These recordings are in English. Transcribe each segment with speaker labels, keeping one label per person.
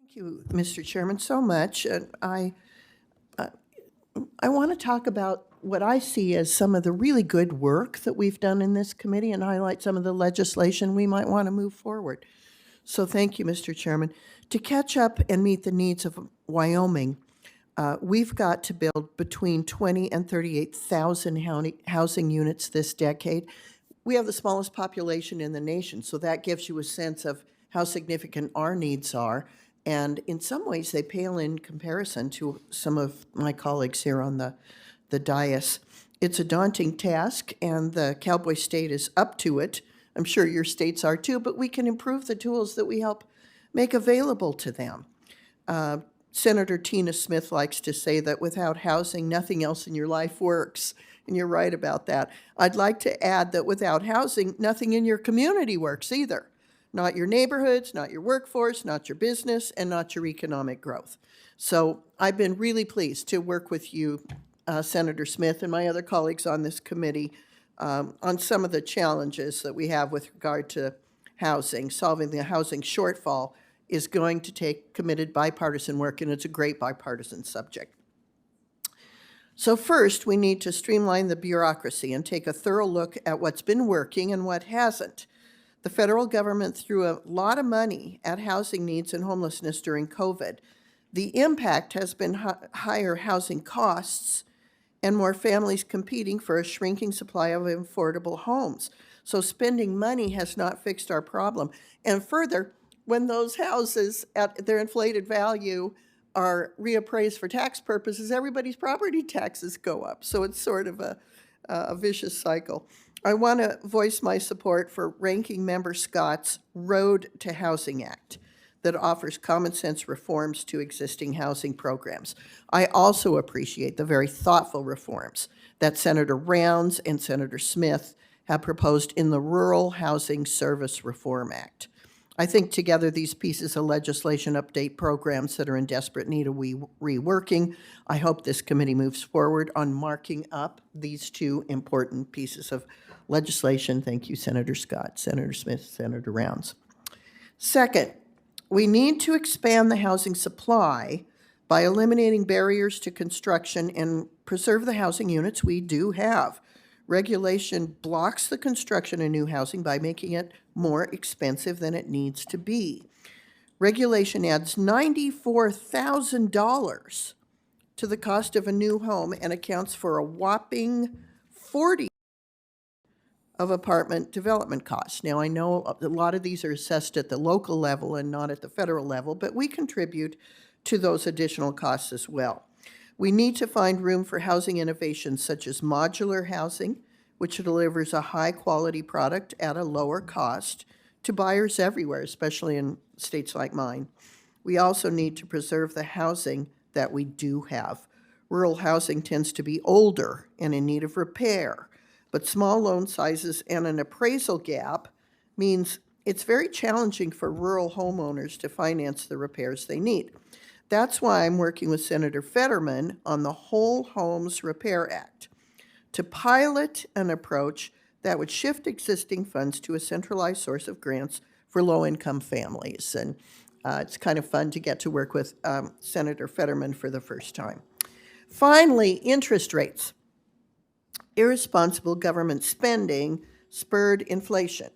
Speaker 1: Thank you, Mr. Chairman, so much. And uh, I want to talk about what I see as some of the really good work that we've done in this committee and highlight some of the legislation we might want to move forward. So thank you, Mr. Chairman. To catch up and meet the needs of Wyoming, we've got to build between 20 and 38,000 housing units this decade. We have the smallest population in the nation, so that gives you a sense of how significant our needs are. And in some ways, they pale in comparison to some of my colleagues here on the dais. It's a daunting task, and the Cowboy State is up to it. I'm sure your states are too, but we can improve the tools that we help make available to them. Senator Tina Smith likes to say that without housing, nothing else in your life works. And you're right about that. I'd like to add that without housing, nothing in your community works either. Not your neighborhoods, not your workforce, not your business, and not your economic growth. So I've been really pleased to work with you, Senator Smith, and my other colleagues on this committee on some of the challenges that we have with regard to housing. Solving the housing shortfall is going to take committed bipartisan work, and it's a great bipartisan subject. So first, we need to streamline the bureaucracy and take a thorough look at what's been working and what hasn't. The federal government threw a lot of money at housing needs and homelessness during COVID. The impact has been higher housing costs and more families competing for a shrinking supply of affordable homes. So spending money has not fixed our problem. And further, when those houses at their inflated value are reappraised for tax purposes, everybody's property taxes go up. So it's sort of a vicious cycle. I want to voice my support for Ranking Member Scott's Road to Housing Act that offers common sense reforms to existing housing programs. I also appreciate the very thoughtful reforms that Senator Rounds and Senator Smith have proposed in the Rural Housing Service Reform Act. I think together these pieces of legislation update programs that are in desperate need of reworking. I hope this committee moves forward on marking up these two important pieces of legislation. Thank you, Senator Scott, Senator Smith, Senator Rounds. Second, we need to expand the housing supply by eliminating barriers to construction and preserve the housing units we do have. Regulation blocks the construction of new housing by making it more expensive than it needs to be. Regulation adds $94,000 to the cost of a new home and accounts for a whopping 40 of apartment development costs. Now, I know a lot of these are assessed at the local level and not at the federal level, but we contribute to those additional costs as well. We need to find room for housing innovations such as modular housing, which delivers a high-quality product at a lower cost to buyers everywhere, especially in states like mine. We also need to preserve the housing that we do have. Rural housing tends to be older and in need of repair, but small loan sizes and an appraisal gap means it's very challenging for rural homeowners to finance the repairs they need. That's why I'm working with Senator Fetterman on the Whole Homes Repair Act to pilot an approach that would shift existing funds to a centralized source of grants for low-income families. And it's kind of fun to get to work with Senator Fetterman for the first time. Finally, interest rates. Irresponsible government spending spurred inflation,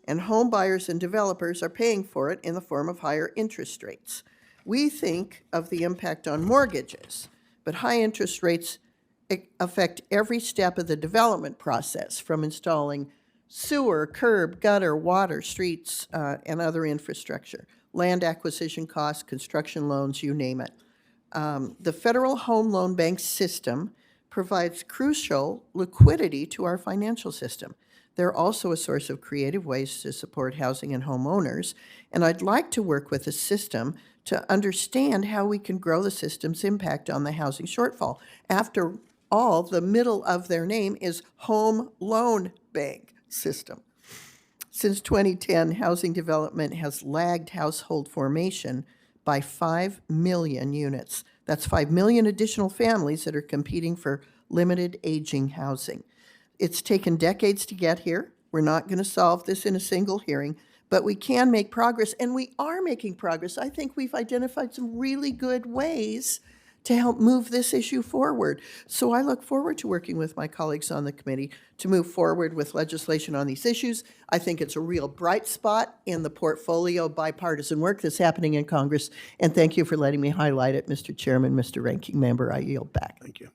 Speaker 1: and home buyers and developers are paying for it in the form of higher interest rates. We think of the impact on mortgages, but high interest rates affect every step of the development process, from installing sewer, curb, gutter, water, streets, and other infrastructure, land acquisition costs, construction loans, you name it. The Federal Home Loan Bank system provides crucial liquidity to our financial system. They're also a source of creative ways to support housing and homeowners, and I'd like to work with the system to understand how we can grow the system's impact on the housing shortfall. After all, the middle of their name is Home Loan Bank System. Since 2010, housing development has lagged household formation by 5 million units. That's 5 million additional families that are competing for limited aging housing. It's taken decades to get here. We're not going to solve this in a single hearing, but we can make progress, and we are making progress. I think we've identified some really good ways to help move this issue forward. So I look forward to working with my colleagues on the committee to move forward with legislation on these issues. I think it's a real bright spot in the portfolio of bipartisan work that's happening in Congress, and thank you for letting me highlight it, Mr. Chairman, Mr. Ranking Member. I yield back.
Speaker 2: Thank you.